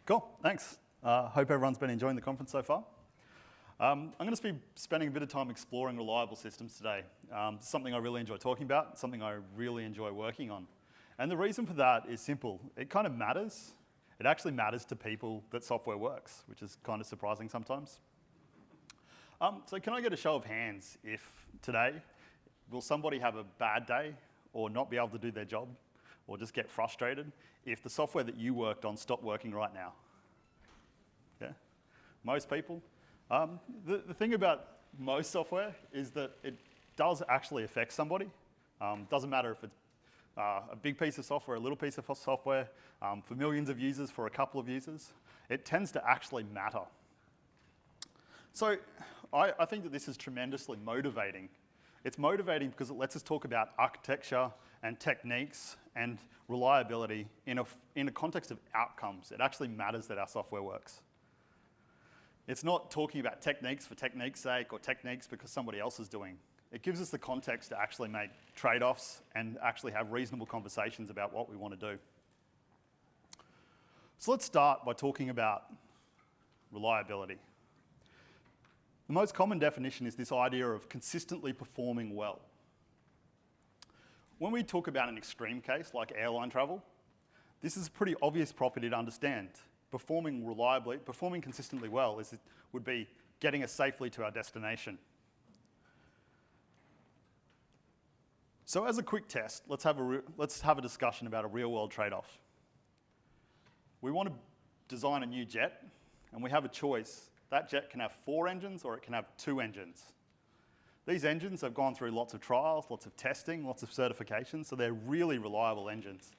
Cool, thanks. Hope everyone's been enjoying the conference so far. I'm going to be spending a bit of time exploring reliable systems today. Something I really enjoy talking about, something I really enjoy working on. And the reason for that is simple. It kind of matters. It actually matters to people that software works, which is kind of surprising sometimes. So can I get a show of hands if today, will somebody have a bad day or not be able to do their job or just get frustrated if the software that you worked on stopped working right now? Yeah, most people. The thing about most software is that it does actually affect somebody. Doesn't matter if it's a big piece of software, a little piece of software, for millions of users, for a couple of users. It tends to actually matter. So I think that this is tremendously motivating. It's motivating because it lets us talk about architecture and techniques and reliability in a context of outcomes. It actually matters that our software works. It's not talking about techniques for technique's sake or techniques because somebody else is doing. It gives us the context to actually make trade-offs and actually have reasonable conversations about what we want to do. So let's start by talking about reliability. The most common definition is this idea of consistently performing well. When we talk about an extreme case like airline travel, this is a pretty obvious property to understand. Performing reliably, performing consistently well would be getting us safely to our destination. So as a quick test, let's have a discussion about a real-world trade-off. We want to design a new jet, and we have a choice. That jet can have 4 engines or it can have 2 engines. These engines have gone through lots of trials, lots of testing, lots of certifications, so they're really reliable engines.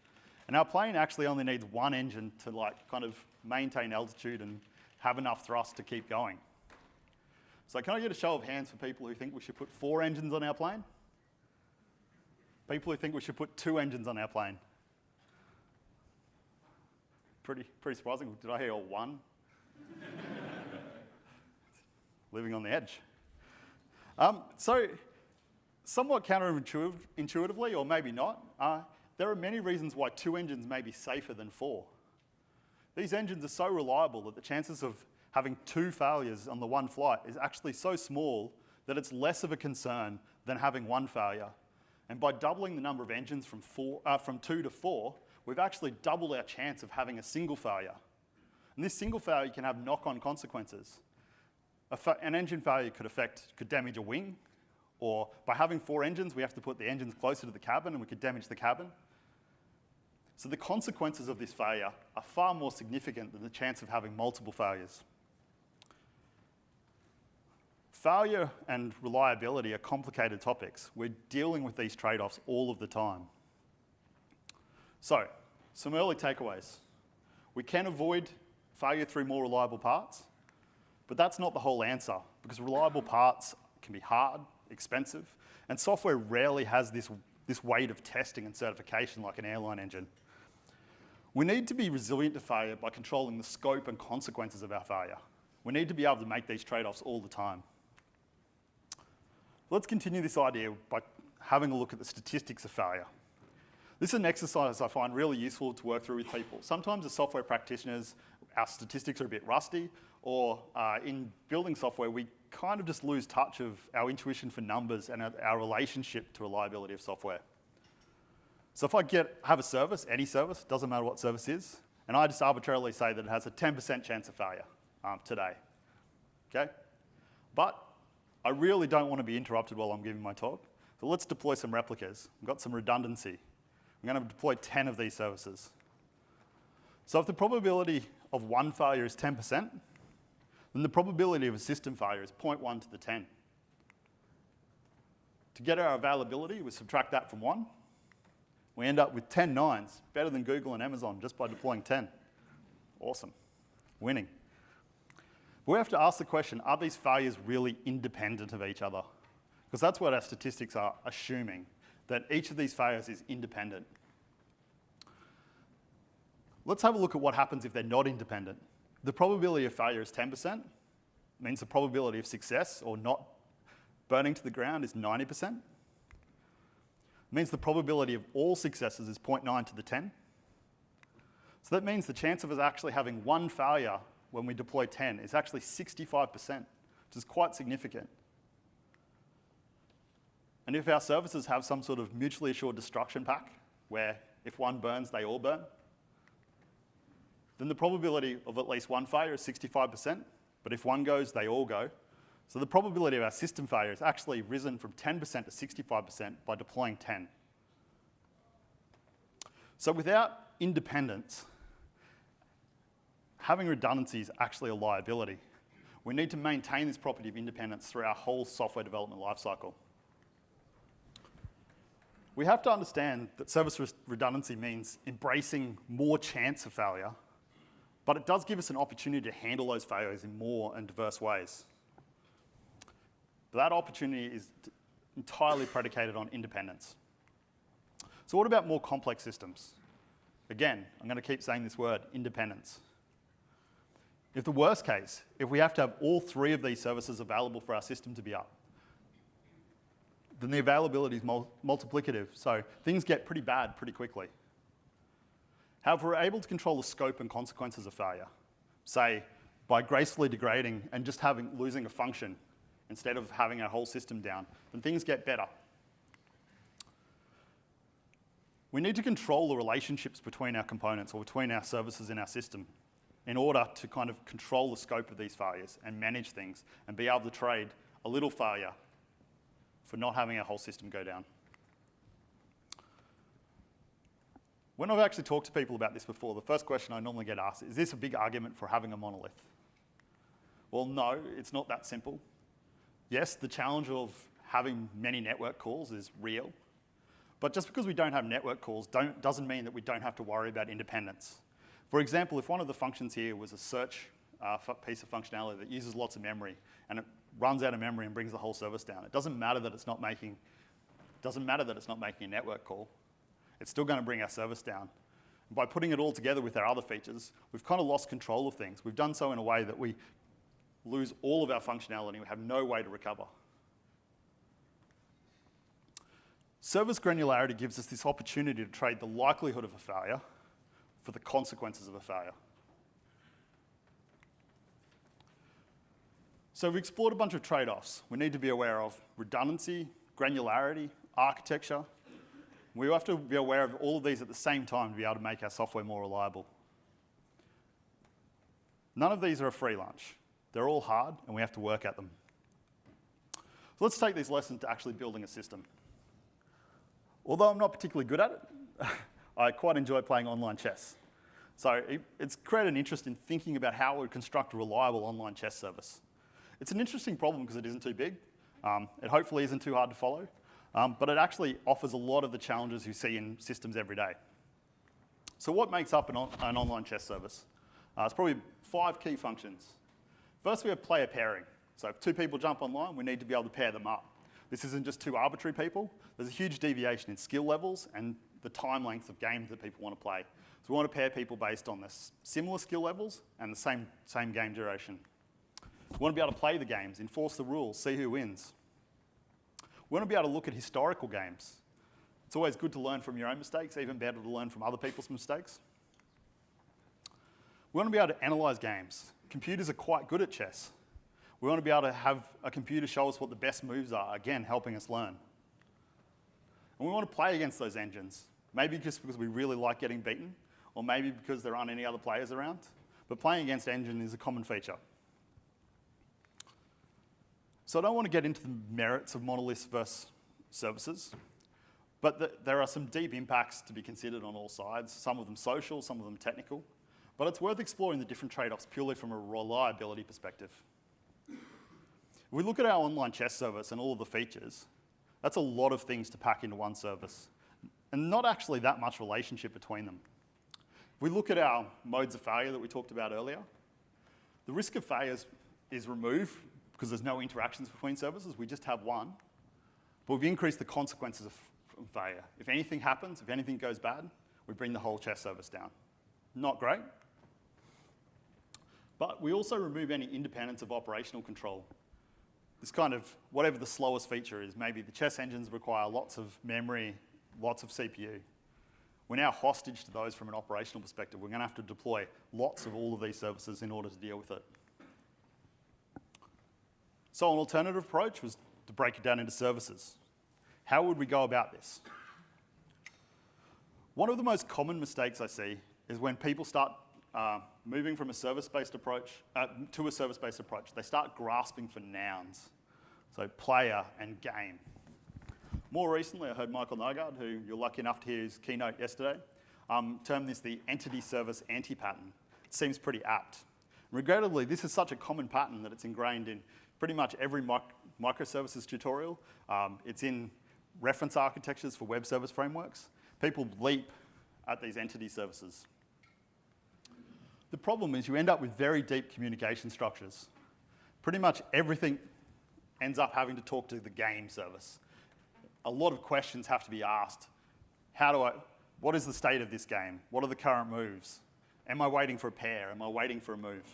And our plane actually only needs 1 engine to kind of maintain altitude and have enough thrust to keep going. So can I get a show of hands for people who think we should put 4 engines on our plane? People who think we should put 2 engines on our plane? Pretty surprising. Did I hear 1? Living on the edge. So somewhat counterintuitively, or maybe not, there are many reasons why 2 engines may be safer than 4. These engines are so reliable that the chances of having 2 failures on the one flight is actually so small that it's less of a concern than having 1 failure. And by doubling the number of engines from 2 to 4, we've actually doubled our chance of having a single failure. And this single failure can have knock-on consequences. An engine failure could damage a wing, or by having 4 engines, we have to put the engines closer to the cabin and we could damage the cabin. So the consequences of this failure are far more significant than the chance of having multiple failures. Failure and reliability are complicated topics. We're dealing with these trade-offs all of the time. So, some early takeaways. We can avoid failure through more reliable parts, but that's not the whole answer, because reliable parts can be hard, expensive, and software rarely has this weight of testing and certification like an airline engine. We need to be resilient to failure by controlling the scope and consequences of our failure. We need to be able to make these trade-offs all the time. Let's continue this idea by having a look at the statistics of failure. This is an exercise I find really useful to work through with people. Sometimes as software practitioners, our statistics are a bit rusty, or in building software, we kind of just lose touch of our intuition for numbers and our relationship to reliability of software. So if I have a service, any service, doesn't matter what service is, and I just arbitrarily say that it has a 10% chance of failure today, okay? But I really don't want to be interrupted while I'm giving my talk, so let's deploy some replicas. We've got some redundancy. I'm going to deploy 10 of these services. So if the probability of 1 failure is 10%, then the probability of a system failure is 0.1 to the 10. To get our availability, we subtract that from 1. We end up with 10 nines, better than Google and Amazon just by deploying 10. Awesome, winning. But we have to ask the question, are these failures really independent of each other? Because that's what our statistics are assuming, that each of these failures is independent. Let's have a look at what happens if they're not independent. The probability of failure is 10%, means the probability of success or not burning to the ground is 90%. Means the probability of all successes is 0.9 to the 10. So that means the chance of us actually having one failure when we deploy 10 is actually 65%, which is quite significant. And if our services have some sort of mutually assured destruction pack, where if one burns, they all burn, then the probability of at least one failure is 65%, but if one goes, they all go. So the probability of our system failure has actually risen from 10% to 65% by deploying 10. So without independence, having redundancy is actually a liability. We need to maintain this property of independence through our whole software development lifecycle. We have to understand that service redundancy means embracing more chance of failure, but it does give us an opportunity to handle those failures in more and diverse ways. But that opportunity is entirely predicated on independence. So what about more complex systems? Again, I'm going to keep saying this word, independence. If the worst case, if we have to have all three of these services available for our system to be up, then the availability is multiplicative, so things get pretty bad pretty quickly. However, we're able to control the scope and consequences of failure, say, by gracefully degrading and just losing a function instead of having our whole system down, then things get better. We need to control the relationships between our components or between our services in our system in order to kind of control the scope of these failures and manage things and be able to trade a little failure for not having our whole system go down. When I've actually talked to people about this before, the first question I normally get asked is this a big argument for having a monolith? Well, no, it's not that simple. Yes, the challenge of having many network calls is real, but just because we don't have network calls doesn't mean that we don't have to worry about independence. For example, if one of the functions here was a search piece of functionality that uses lots of memory and it runs out of memory and brings the whole service down, it doesn't matter that it's not making a network call. It's still going to bring our service down. And by putting it all together with our other features, we've kind of lost control of things. We've done so in a way that we lose all of our functionality. We have no way to recover. Service granularity gives us this opportunity to trade the likelihood of a failure for the consequences of a failure. So we've explored a bunch of trade-offs we need to be aware of: redundancy, granularity, architecture. We have to be aware of all of these at the same time to be able to make our software more reliable. None of these are a free lunch. They're all hard, and we have to work at them. So let's take these lessons to actually building a system. Although I'm not particularly good at it, I quite enjoy playing online chess. So it's created an interest in thinking about how we would construct a reliable online chess service. It's an interesting problem because it isn't too big. It hopefully isn't too hard to follow. But it actually offers a lot of the challenges you see in systems every day. So what makes up an online chess service? It's probably 5 key functions. First, we have player pairing. So if 2 people jump online, we need to be able to pair them up. This isn't just 2 arbitrary people. There's a huge deviation in skill levels and the time length of games that people want to play. So we want to pair people based on the similar skill levels and the same game duration. We want to be able to play the games, enforce the rules, see who wins. We want to be able to look at historical games. It's always good to learn from your own mistakes, even better to learn from other people's mistakes. We want to be able to analyze games. Computers are quite good at chess. We want to be able to have a computer show us what the best moves are, again, helping us learn. And we want to play against those engines, maybe just because we really like getting beaten, or maybe because there aren't any other players around. But playing against engine is a common feature. So I don't want to get into the merits of monoliths versus services, but there are some deep impacts to be considered on all sides, some of them social, some of them technical. But it's worth exploring the different trade-offs purely from a reliability perspective. If we look at our online chess service and all of the features, that's a lot of things to pack into one service, and not actually that much relationship between them. If we look at our modes of failure that we talked about earlier, the risk of failures is removed because there's no interactions between services. We just have one. But we've increased the consequences of failure. If anything happens, if anything goes bad, we bring the whole chess service down. Not great. But we also remove any independence of operational control. This kind of, whatever the slowest feature is, maybe the chess engines require lots of memory, lots of CPU. We're now hostage to those from an operational perspective. We're going to have to deploy lots of all of these services in order to deal with it. So an alternative approach was to break it down into services. How would we go about this? One of the most common mistakes I see is when people start moving from a service-based approach to a service-based approach. They start grasping for nouns, so player and game. More recently, I heard Michael Nygaard, who you're lucky enough to hear his keynote yesterday, term this the entity service anti-pattern. It seems pretty apt. Regrettably, this is such a common pattern that it's ingrained in pretty much every microservices tutorial. It's in reference architectures for web service frameworks. People leap at these entity services. The problem is you end up with very deep communication structures. Pretty much everything ends up having to talk to the game service. A lot of questions have to be asked. What is the state of this game? What are the current moves? Am I waiting for a pair? Am I waiting for a move?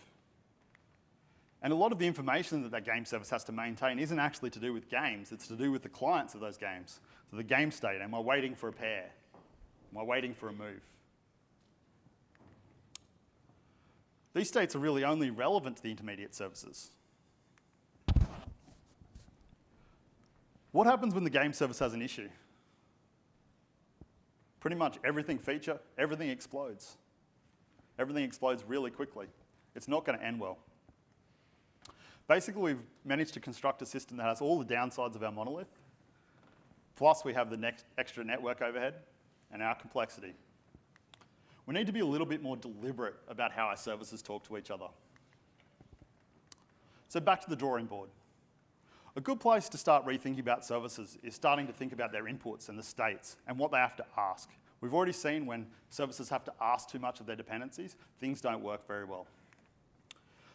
And a lot of the information that game service has to maintain isn't actually to do with games, it's to do with the clients of those games. So the game state, am I waiting for a pair? Am I waiting for a move? These states are really only relevant to the intermediate services. What happens when the game service has an issue? Pretty much everything explodes. Everything explodes really quickly. It's not going to end well. Basically, we've managed to construct a system that has all the downsides of our monolith, plus we have the next extra network overhead and our complexity. We need to be a little bit more deliberate about how our services talk to each other. So back to the drawing board. A good place to start rethinking about services is starting to think about their inputs and the states and what they have to ask. We've already seen when services have to ask too much of their dependencies, things don't work very well.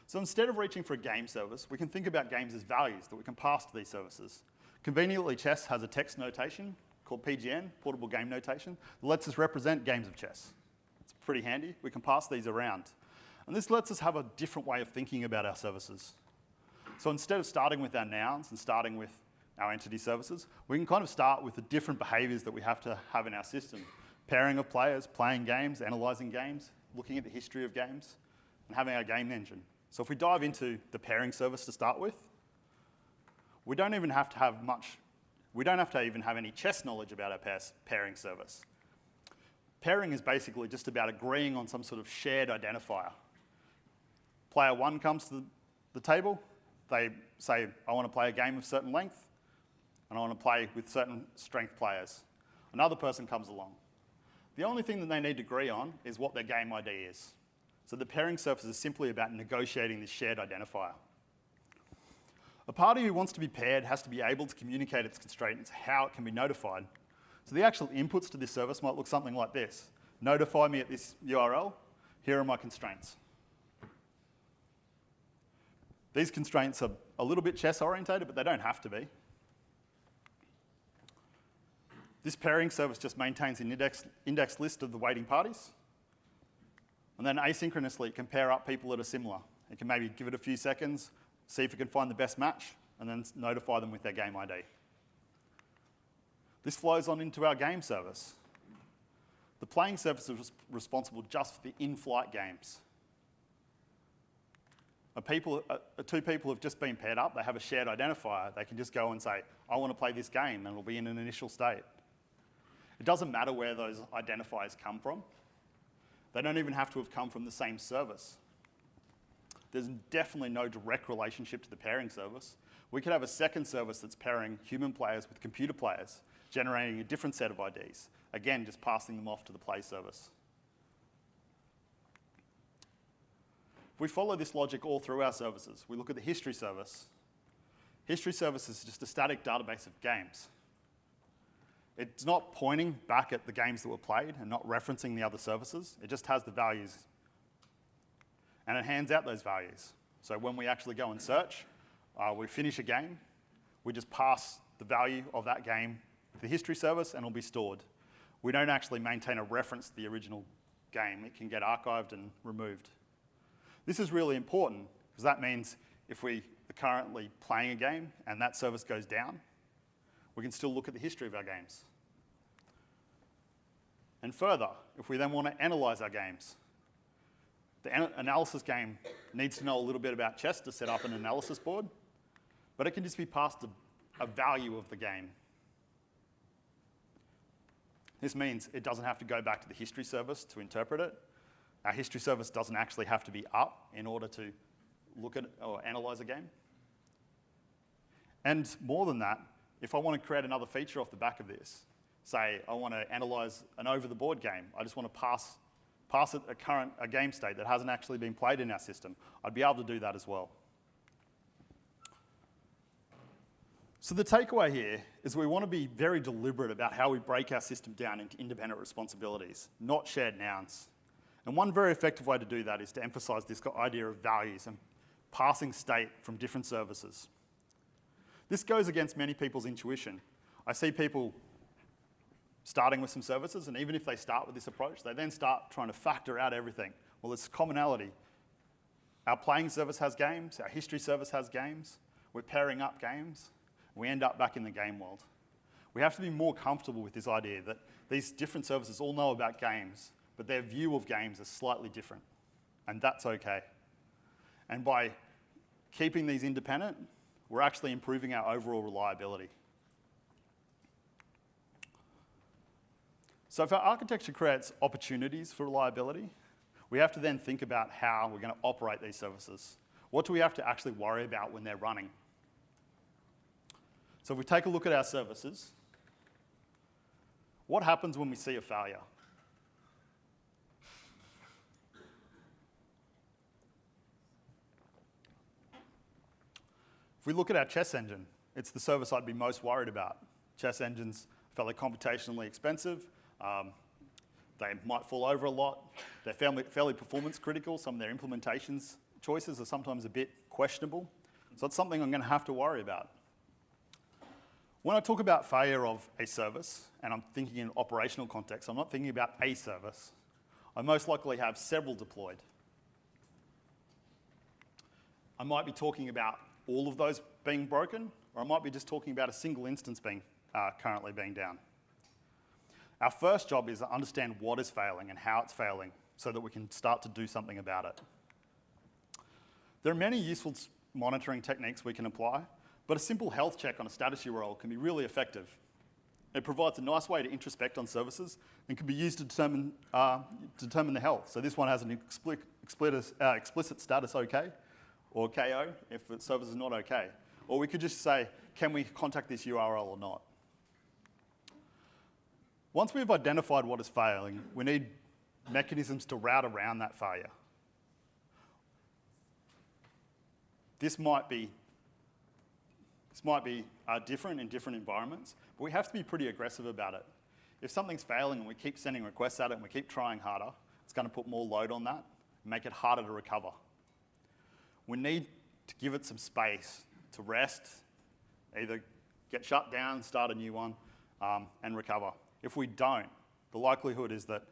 So instead of reaching for a game service, we can think about games as values that we can pass to these services. Conveniently, chess has a text notation called PGN, Portable Game Notation, that lets us represent games of chess. It's pretty handy. We can pass these around. And this lets us have a different way of thinking about our services. So instead of starting with our nouns and starting with our entity services, we can kind of start with the different behaviors that we have to have in our system. Pairing of players, playing games, analyzing games, looking at the history of games, and having our game engine. So if we dive into the pairing service to start with, we don't even have to even have any chess knowledge about our pairing service. Pairing is basically just about agreeing on some sort of shared identifier. Player one comes to the table. They say, I want to play a game of certain length, and I want to play with certain strength players. Another person comes along. The only thing that they need to agree on is what their game ID is. So the pairing service is simply about negotiating this shared identifier. A party who wants to be paired has to be able to communicate its constraints, how it can be notified. So the actual inputs to this service might look something like this. Notify me at this URL. Here are my constraints. These constraints are a little bit chess-orientated, but they don't have to be. This pairing service just maintains an index list of the waiting parties. And then asynchronously, it can pair up people that are similar. It can maybe give it a few seconds, see if it can find the best match, and then notify them with their game ID. This flows on into our game service. The playing service is responsible just for the in-flight games. Two people have just been paired up, they have a shared identifier. They can just go and say, I want to play this game, and it'll be in an initial state. It doesn't matter where those identifiers come from. They don't even have to have come from the same service. There's definitely no direct relationship to the pairing service. We could have a second service that's pairing human players with computer players, generating a different set of IDs. Again, just passing them off to the play service. If we follow this logic all through our services, we look at the history service. History service is just a static database of games. It's not pointing back at the games that were played and not referencing the other services. It just has the values. And it hands out those values. So when we actually go and search, we finish a game, we just pass the value of that game to the history service and it'll be stored. We don't actually maintain a reference to the original game. It can get archived and removed. This is really important because that means if we are currently playing a game and that service goes down, we can still look at the history of our games. And further, if we then want to analyze our games, the analysis game needs to know a little bit about chess to set up an analysis board, but it can just be passed a value of the game. This means it doesn't have to go back to the history service to interpret it. Our history service doesn't actually have to be up in order to look at or analyze a game. And more than that, if I want to create another feature off the back of this, say I want to analyze an over-the-board game, I just want to pass it a game state that hasn't actually been played in our system, I'd be able to do that as well. So the takeaway here is we want to be very deliberate about how we break our system down into independent responsibilities, not shared nouns. And one very effective way to do that is to emphasize this idea of values and passing state from different services. This goes against many people's intuition. I see people starting with some services, and even if they start with this approach, they then start trying to factor out everything. Well, there's commonality. Our playing service has games, our history service has games, we're pairing up games, we end up back in the game world. We have to be more comfortable with this idea that these different services all know about games, but their view of games is slightly different, and that's okay. And by keeping these independent, we're actually improving our overall reliability. So if our architecture creates opportunities for reliability, we have to then think about how we're going to operate these services. What do we have to actually worry about when they're running? So if we take a look at our services, what happens when we see a failure? If we look at our chess engine, it's the service I'd be most worried about. Chess engines are fairly computationally expensive. They might fall over a lot. They're fairly performance critical. Some of their implementations choices are sometimes a bit questionable. So it's something I'm going to have to worry about. When I talk about failure of a service, and I'm thinking in operational context, I'm not thinking about a service. I most likely have several deployed. I might be talking about all of those being broken, or I might be just talking about a single instance being currently being down. Our first job is to understand what is failing and how it's failing so that we can start to do something about it. There are many useful monitoring techniques we can apply, but a simple health check on a status URL can be really effective. It provides a nice way to introspect on services and can be used to determine the health. So this one has an explicit status OK, or KO if the service is not OK. Or we could just say, can we contact this URL or not? Once we've identified what is failing, we need mechanisms to route around that failure. This might be different in different environments, but we have to be pretty aggressive about it. If something's failing and we keep sending requests at it and we keep trying harder, it's going to put more load on that and make it harder to recover. We need to give it some space to rest, either get shut down, start a new one, and recover. If we don't, the likelihood is that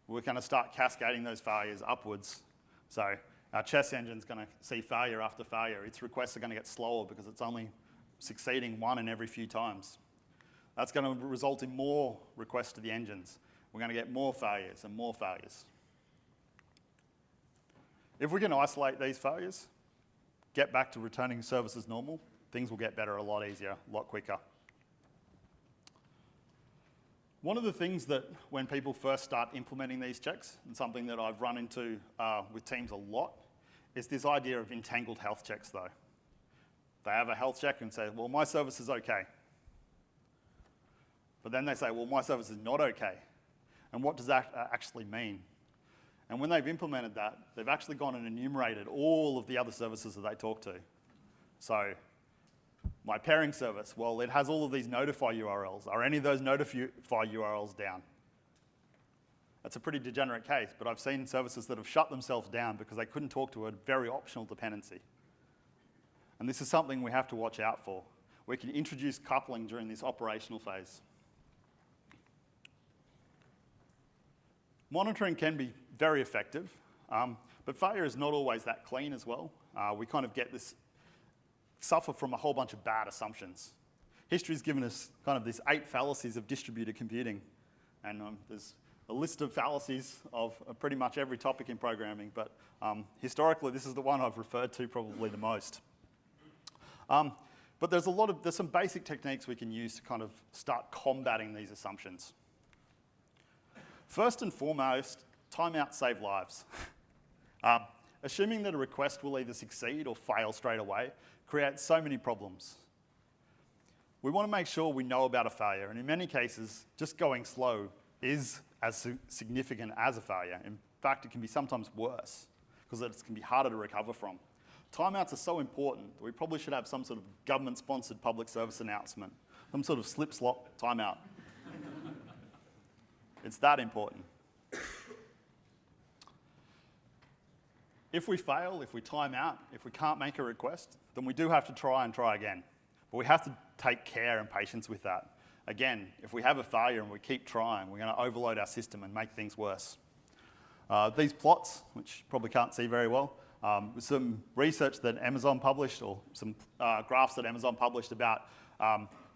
we're going to start cascading those failures upwards. So our chess engine's going to see failure after failure. Its requests are going to get slower because it's only succeeding one in every few times. That's going to result in more requests to the engines. We're going to get more failures and more failures. If we can isolate these failures, get back to returning service as normal, things will get better a lot easier, a lot quicker. One of the things that when people first start implementing these checks, and something that I've run into with teams a lot, is this idea of entangled health checks though. They have a health check and say, well, my service is okay. But then they say, well, my service is not okay. And what does that actually mean? And when they've implemented that, they've actually gone and enumerated all of the other services that they talk to. So my pairing service, well, it has all of these notify URLs. Are any of those notify URLs down? That's a pretty degenerate case, but I've seen services that have shut themselves down because they couldn't talk to a very optional dependency. And this is something we have to watch out for. We can introduce coupling during this operational phase. Monitoring can be very effective, but failure is not always that clean as well. We kind of suffer from a whole bunch of bad assumptions. History's given us kind of these 8 fallacies of distributed computing, and there's a list of fallacies of pretty much every topic in programming, but historically this is the one I've referred to probably the most. But there's some basic techniques we can use to kind of start combating these assumptions. First and foremost, timeouts save lives. Assuming that a request will either succeed or fail straight away creates so many problems. We want to make sure we know about a failure, and in many cases, just going slow is as significant as a failure. In fact, it can be sometimes worse, because it can be harder to recover from. Timeouts are so important that we probably should have some sort of government-sponsored public service announcement, some sort of slip-slop timeout. It's that important. If we fail, if we time out, if we can't make a request, then we do have to try and try again. But we have to take care and patience with that. Again, if we have a failure and we keep trying, we're going to overload our system and make things worse. These plots, which you probably can't see very well, some research that Amazon published, or some graphs that Amazon published about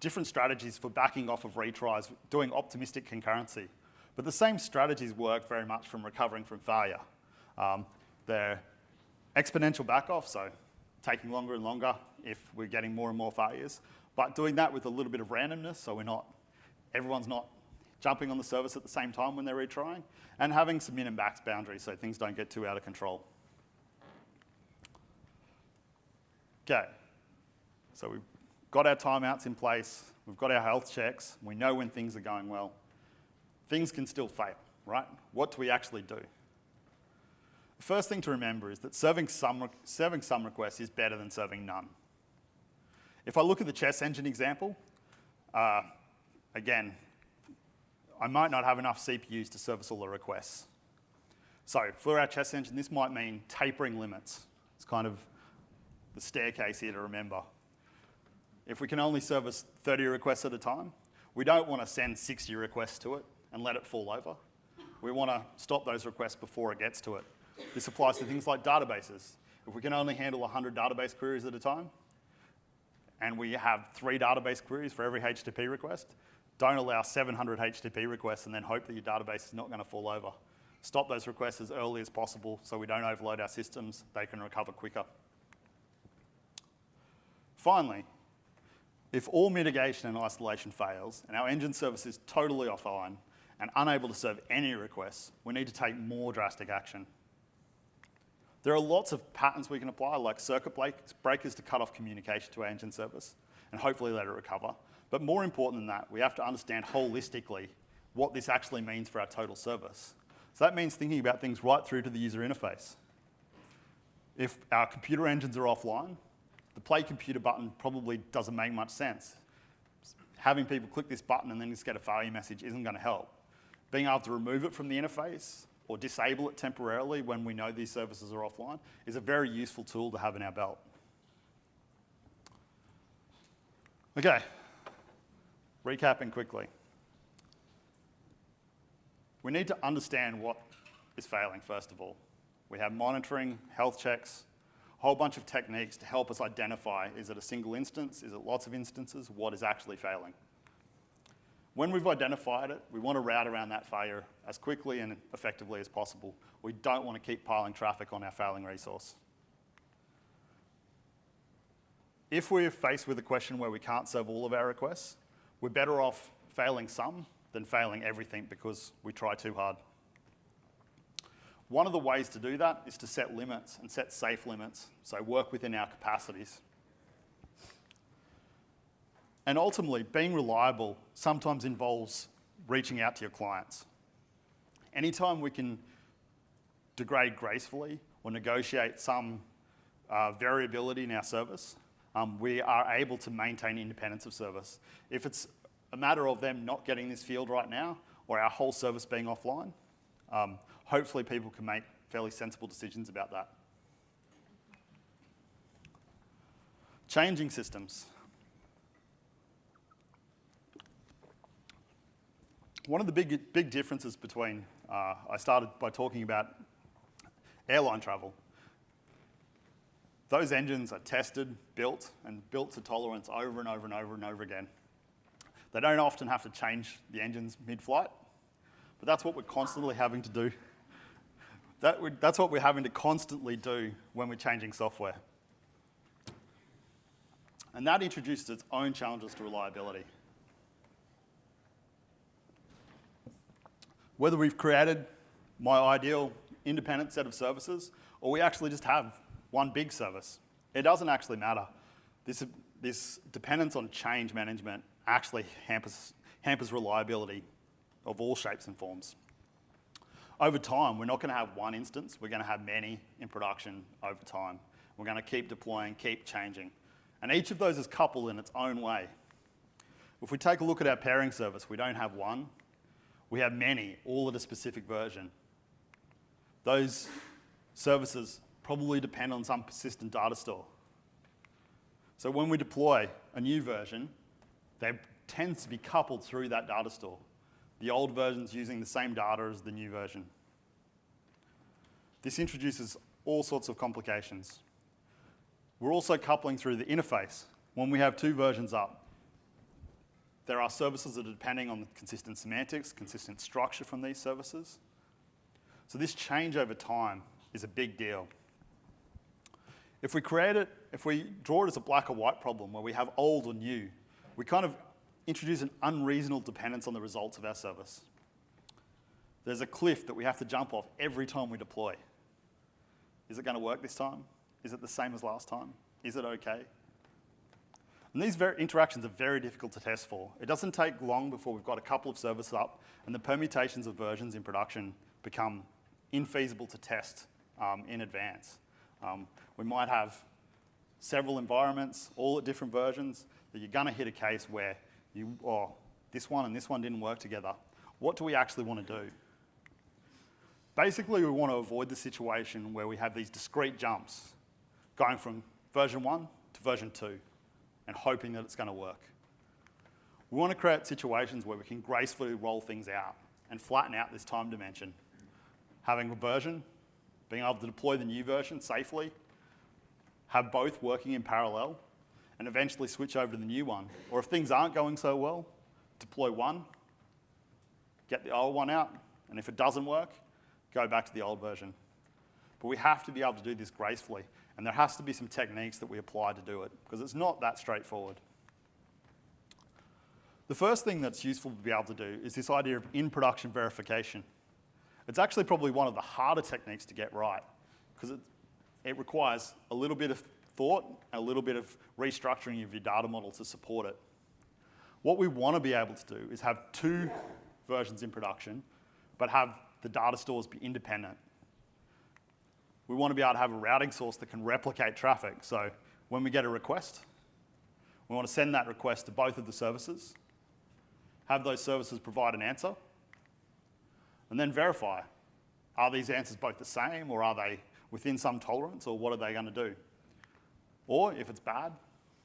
different strategies for backing off of retries, doing optimistic concurrency. But the same strategies work very much from recovering from failure. They're exponential back off, so taking longer and longer if we're getting more and more failures, but doing that with a little bit of randomness, so everyone's not jumping on the service at the same time when they're retrying, and having some min and max boundaries so things don't get too out of control. Okay, so we've got our timeouts in place, we've got our health checks, we know when things are going well. Things can still fail, right? What do we actually do? The first thing to remember is that serving some requests is better than serving none. If I look at the chess engine example, again, I might not have enough CPUs to service all the requests. So for our chess engine, this might mean tapering limits. It's kind of the staircase here to remember. If we can only service 30 requests at a time, we don't want to send 60 requests to it and let it fall over. We want to stop those requests before it gets to it. This applies to things like databases. If we can only handle 100 database queries at a time, and we have 3 database queries for every HTTP request, don't allow 700 HTTP requests and then hope that your database is not going to fall over. Stop those requests as early as possible so we don't overload our systems. They can recover quicker. Finally, if all mitigation and isolation fails and our engine service is totally offline and unable to serve any requests, we need to take more drastic action. There are lots of patterns we can apply, like circuit breakers to cut off communication to our engine service and hopefully let it recover. But more important than that, we have to understand holistically what this actually means for our total service. So that means thinking about things right through to the user interface. If our computer engines are offline, the play computer button probably doesn't make much sense. Having people click this button and then just get a failure message isn't going to help. Being able to remove it from the interface or disable it temporarily when we know these services are offline is a very useful tool to have in our belt. Okay, recapping quickly. We need to understand what is failing, first of all. We have monitoring, health checks, a whole bunch of techniques to help us identify, is it a single instance, is it lots of instances, what is actually failing. When we've identified it, we want to route around that failure as quickly and effectively as possible. We don't want to keep piling traffic on our failing resource. If we're faced with a question where we can't serve all of our requests, we're better off failing some than failing everything because we try too hard. One of the ways to do that is to set limits and set safe limits, so work within our capacities. And ultimately, being reliable sometimes involves reaching out to your clients. Anytime we can degrade gracefully or negotiate some variability in our service, we are able to maintain independence of service. If it's a matter of them not getting this field right now or our whole service being offline, hopefully people can make fairly sensible decisions about that. Changing systems. One of the big differences between, I started by talking about airline travel. Those engines are tested, built to tolerance over and over and over and over again. They don't often have to change the engines mid-flight, But that's what we're constantly having to do. That's what we're having to constantly do when we're changing software. And that introduces its own challenges to reliability. Whether we've created my ideal independent set of services, or we actually just have one big service, it doesn't actually matter. This dependence on change management actually hampers reliability of all shapes and forms. Over time, we're not going to have one instance. We're going to have many in production over time. We're going to keep deploying, keep changing. And each of those is coupled in its own way. If we take a look at our pairing service, we don't have one. We have many, all at a specific version. Those services probably depend on some persistent data store. So when we deploy a new version, they tend to be coupled through that data store. The old version's using the same data as the new version. This introduces all sorts of complications. We're also coupling through the interface. When we have two versions up, there are services that are depending on the consistent semantics, consistent structure from these services. So this change over time is a big deal. If we draw it as a black or white problem where we have old or new, we kind of introduce an unreasonable dependence on the results of our service. There's a cliff that we have to jump off every time we deploy. Is it going to work this time? Is it the same as last time? Is it okay? And these interactions are very difficult to test for. It doesn't take long before we've got a couple of services up and the permutations of versions in production become infeasible to test in advance. We might have several environments, all at different versions, that you're going to hit a case where this one and this one didn't work together. What do we actually want to do? Basically, we want to avoid the situation where we have these discrete jumps going from version 1 to version 2 and hoping that it's going to work. We want to create situations where we can gracefully roll things out and flatten out this time dimension. Having a version, being able to deploy the new version safely, have both working in parallel, and eventually switch over to the new one. Or if things aren't going so well, deploy one, get the old one out, and if it doesn't work, go back to the old version. But we have to be able to do this gracefully, and there has to be some techniques that we apply to do it, because it's not that straightforward. The first thing that's useful to be able to do is this idea of in-production verification. It's actually probably one of the harder techniques to get right, because it requires a little bit of thought and a little bit of restructuring of your data model to support it. What we want to be able to do is have two versions in production, but have the data stores be independent. We want to be able to have a routing source that can replicate traffic. So when we get a request, we want to send that request to both of the services, have those services provide an answer, and then verify. Are these answers both the same, or are they within some tolerance, or what are they going to do? Or if it's bad,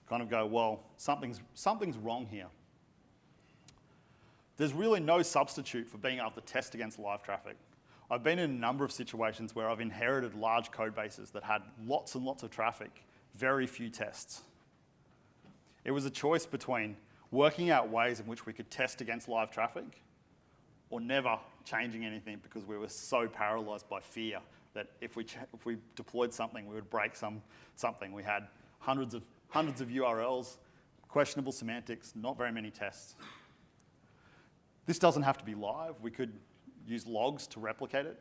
kind of go, well, something's wrong here. There's really no substitute for being able to test against live traffic. I've been in a number of situations where I've inherited large code bases that had lots and lots of traffic, very few tests. It was a choice between working out ways in which we could test against live traffic or never changing anything because we were so paralyzed by fear that if we deployed something, we would break something. We had hundreds of URLs, questionable semantics, not very many tests. This doesn't have to be live. We could use logs to replicate it.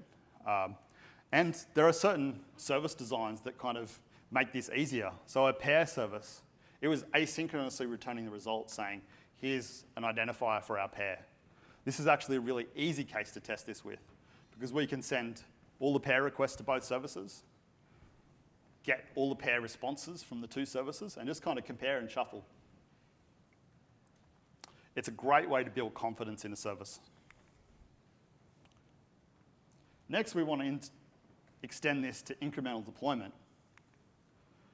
And there are certain service designs that kind of make this easier. So a pair service, it was asynchronously returning the results saying, here's an identifier for our pair. This is actually a really easy case to test this with because we can send all the pair requests to both services, get all the pair responses from the two services, and just kind of compare and shuffle. It's a great way to build confidence in a service. Next, we want to extend this to incremental deployment.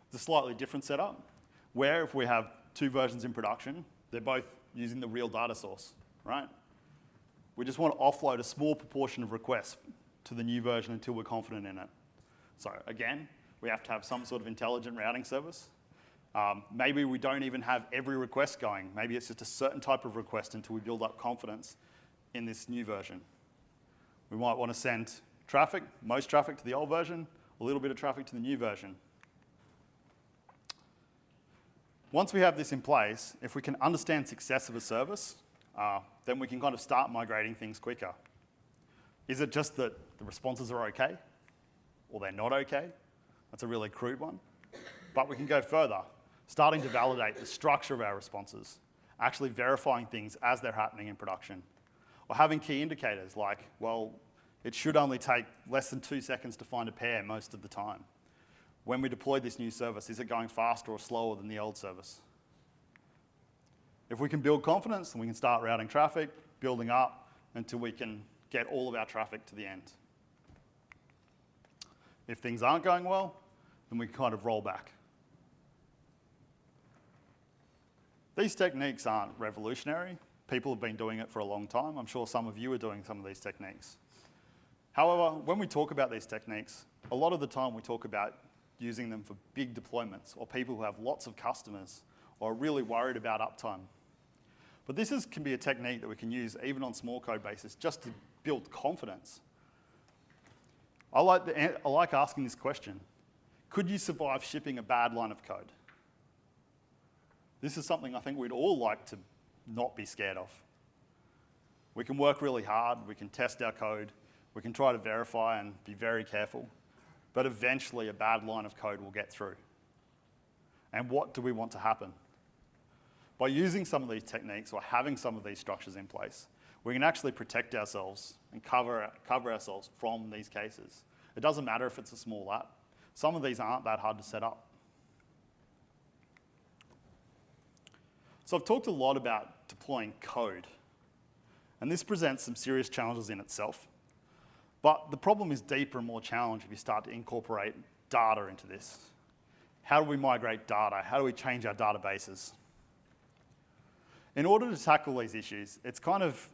It's a slightly different setup, where if we have two versions in production, they're both using the real data source, right? We just want to offload a small proportion of requests to the new version until we're confident in it. So again, we have to have some sort of intelligent routing service. Maybe we don't even have every request going. Maybe it's just a certain type of request until we build up confidence in this new version. We might want to send traffic, most traffic to the old version, a little bit of traffic to the new version. Once we have this in place, if we can understand success of a service, then we can kind of start migrating things quicker. Is it just that the responses are okay? Or they're not okay? That's a really crude one. But we can go further, starting to validate the structure of our responses, actually verifying things as they're happening in production. Or having key indicators like, well, it should only take less than 2 seconds to find a pair most of the time. When we deploy this new service, is it going faster or slower than the old service? If we can build confidence, then we can start routing traffic, building up until we can get all of our traffic to the end. If things aren't going well, then we kind of roll back. These techniques aren't revolutionary. People have been doing it for a long time. I'm sure some of you are doing some of these techniques. However, when we talk about these techniques, a lot of the time we talk about using them for big deployments or people who have lots of customers or are really worried about uptime. But this can be a technique that we can use even on small code bases just to build confidence. I like asking this question. Could you survive shipping a bad line of code? This is something I think we'd all like to not be scared of. We can work really hard, we can test our code, we can try to verify and be very careful, but eventually a bad line of code will get through. And what do we want to happen? By using some of these techniques or having some of these structures in place, we can actually protect ourselves and cover ourselves from these cases. It doesn't matter if it's a small app. Some of these aren't that hard to set up. So I've talked a lot about deploying code, and this presents some serious challenges in itself. But the problem is deeper and more challenging if you start to incorporate data into this. How do we migrate data? How do we change our databases? In order to tackle these issues, it's kind of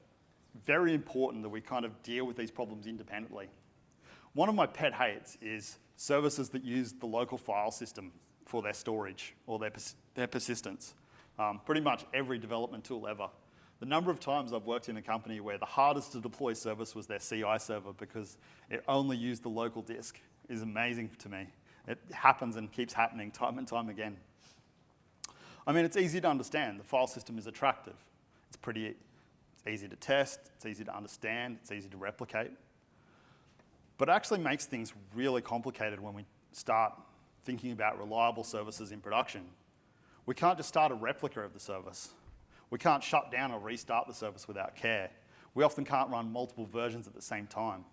very important that we kind of deal with these problems independently. One of my pet hates is services that use the local file system for their storage or their persistence. Pretty much every development tool ever. The number of times I've worked in a company where the hardest to deploy service was their CI server because it only used the local disk is amazing to me. It happens and keeps happening time and time again. I mean, it's easy to understand. The file system is attractive. It's easy to test, it's easy to understand, it's easy to replicate. But it actually makes things really complicated when we start thinking about reliable services in production. We can't just start a replica of the service. We can't shut down or restart the service without care. We often can't run multiple versions at the same time.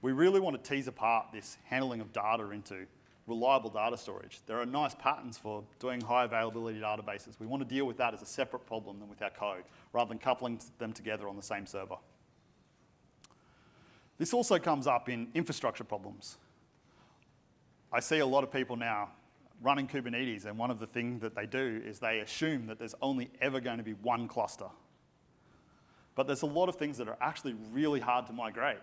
We really want to tease apart this handling of data into reliable data storage. There are nice patterns for doing high availability databases. We want to deal with that as a separate problem than with our code, rather than coupling them together on the same server. This also comes up in infrastructure problems. I see a lot of people now running Kubernetes, and one of the things that they do is they assume that there's only ever going to be one cluster. But there's a lot of things that are actually really hard to migrate.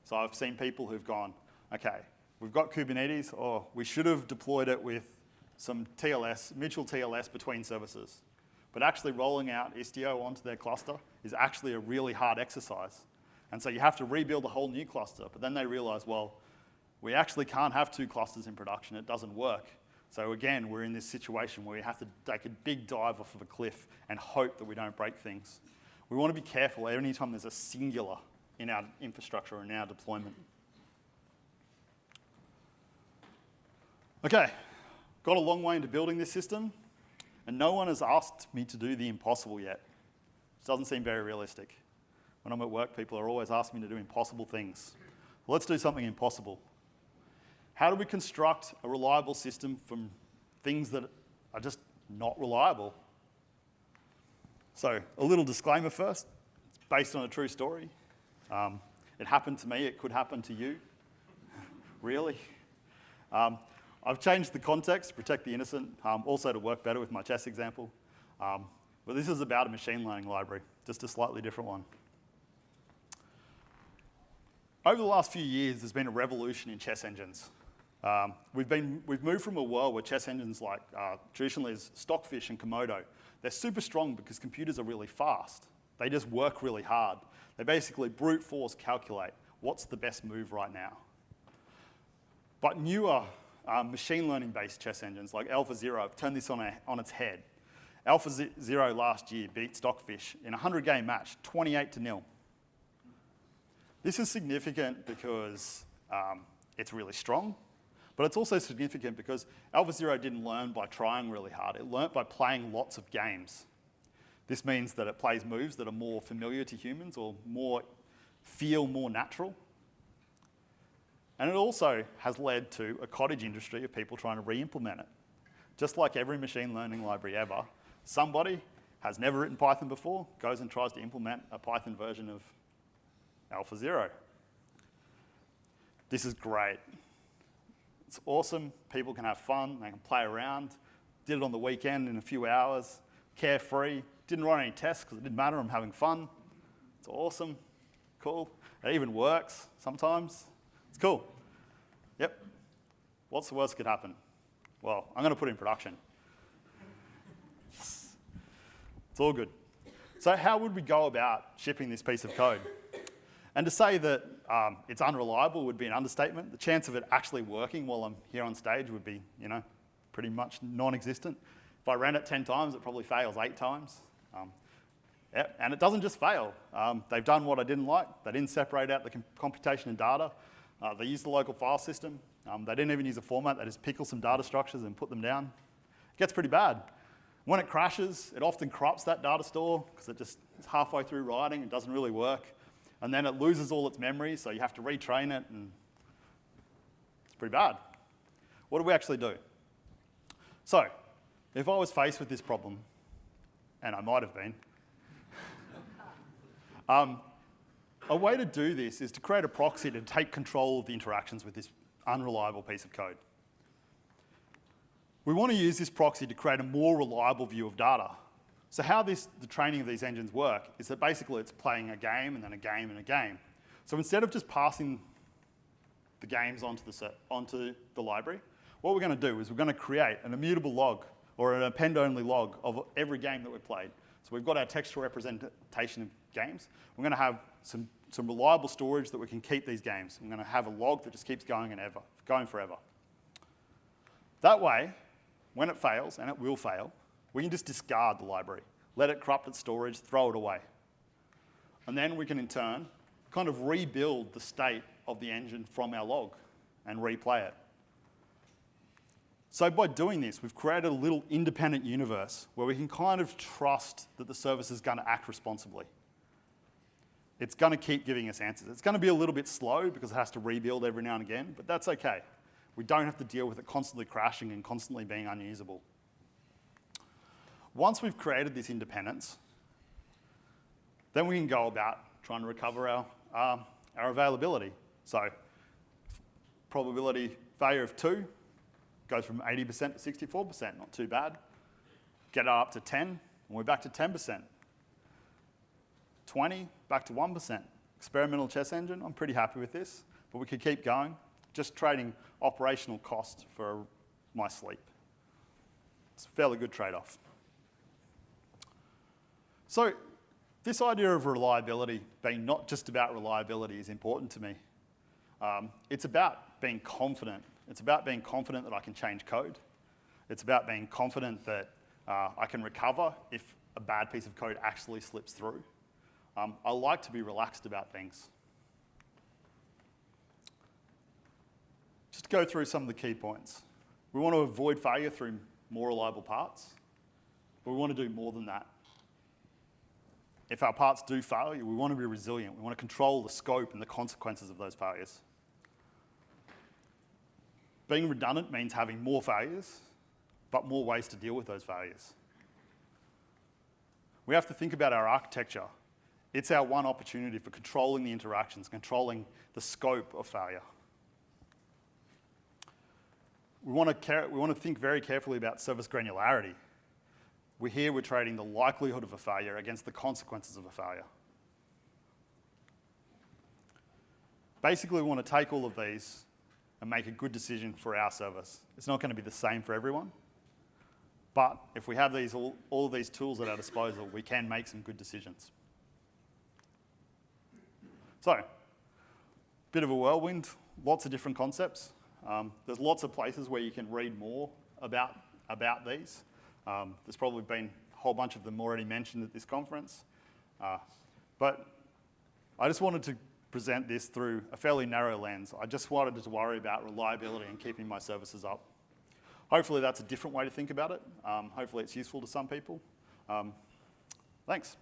So I've seen people who've gone, okay, we've got Kubernetes, or we should have deployed it with some TLS, mutual TLS between services. But actually rolling out Istio onto their cluster is actually a really hard exercise. And so you have to rebuild a whole new cluster, but then they realize, well, we actually can't have 2 clusters in production, it doesn't work. So again, we're in this situation where we have to take a big dive off of a cliff and hope that we don't break things. We want to be careful anytime there's a singular in our infrastructure or in our deployment. Okay, got a long way into building this system, and no one has asked me to do the impossible yet. It doesn't seem very realistic. When I'm at work, people are always asking me to do impossible things. Well, let's do something impossible. How do we construct a reliable system from things that are just not reliable? So, a little disclaimer first. It's based on a true story. It happened to me, it could happen to you. Really. I've changed the context to protect the innocent, also to work better with my chess example. But this is about a machine learning library, just a slightly different one. Over the last few years, there's been a revolution in chess engines. We've moved from a world where chess engines like traditionally is Stockfish and Komodo. They're super strong because computers are really fast. They just work really hard. They basically brute force calculate what's the best move right now. But newer machine learning-based chess engines like AlphaZero have turned this on its head. AlphaZero last year beat Stockfish in a 100-game match, 28-0. This is significant because it's really strong, but it's also significant because AlphaZero didn't learn by trying really hard. It learned by playing lots of games. This means that it plays moves that are more familiar to humans or feel more natural. And it also has led to a cottage industry of people trying to re-implement it. Just like every machine learning library ever, somebody has never written Python before, goes and tries to implement a Python version of AlphaZero. This is great. It's awesome. People can have fun. They can play around. Did it on the weekend in a few hours, carefree. Didn't run any tests because it didn't matter. I'm having fun. It's awesome. Cool. It even works sometimes. It's cool. Yep. What's the worst that could happen? Well, I'm going to put it in production. It's all good. So how would we go about shipping this piece of code? And to say that it's unreliable would be an understatement. The chance of it actually working while I'm here on stage would be, pretty much non-existent. If I ran it 10 times, it probably fails 8 times. And it doesn't just fail. They've done what I didn't like. They didn't separate out the computation and data. They used the local file system. They didn't even use a format. They just pickle some data structures and put them down. It gets pretty bad. When it crashes, it often corrupts that data store because it's halfway through writing. It doesn't really work. And then it loses all its memory, so you have to retrain it, and it's pretty bad. What do we actually do? So, if I was faced with this problem, and I might have been, a way to do this is to create a proxy to take control of the interactions with this unreliable piece of code. We want to use this proxy to create a more reliable view of data. So how the training of these engines work is that basically it's playing a game and then a game and a game. So instead of just passing the games onto the library, what we're going to do is we're going to create an immutable log or an append-only log of every game that we've played. So we've got our textual representation of games. We're going to have some reliable storage that we can keep these games. We're going to have a log that just keeps going forever. That way, when it fails, and it will fail, we can just discard the library, let it corrupt its storage, throw it away. And then we can, in turn, kind of rebuild the state of the engine from our log and replay it. So by doing this, we've created a little independent universe where we can kind of trust that the service is going to act responsibly. It's going to keep giving us answers. It's going to be a little bit slow because it has to rebuild every now and again, but that's okay. We don't have to deal with it constantly crashing and constantly being unusable. Once we've created this independence, then we can go about trying to recover our availability. So probability failure of 2 goes from 80% to 64%, not too bad. Get it up to 10, and we're back to 10%. 20, back to 1%. Experimental chess engine, I'm pretty happy with this, but we could keep going, just trading operational cost for my sleep. It's a fairly good trade-off. So this idea of reliability being not just about reliability is important to me. It's about being confident. It's about being confident that I can change code. It's about being confident that I can recover if a bad piece of code actually slips through. I like to be relaxed about things. Just to go through some of the key points. We want to avoid failure through more reliable parts, but we want to do more than that. If our parts do fail, we want to be resilient. We want to control the scope and the consequences of those failures. Being redundant means having more failures, but more ways to deal with those failures. We have to think about our architecture. It's our one opportunity for controlling the interactions, controlling the scope of failure. We want to think very carefully about service granularity. We're trading the likelihood of a failure against the consequences of a failure. Basically, we want to take all of these and make a good decision for our service. It's not going to be the same for everyone, but if we have all of these tools at our disposal, we can make some good decisions. So, bit of a whirlwind, lots of different concepts. There's lots of places where you can read more about these. There's probably been a whole bunch of them already mentioned at this conference. But I just wanted to present this through a fairly narrow lens. I just wanted to worry about reliability and keeping my services up. Hopefully that's a different way to think about it. Hopefully it's useful to some people. Thanks.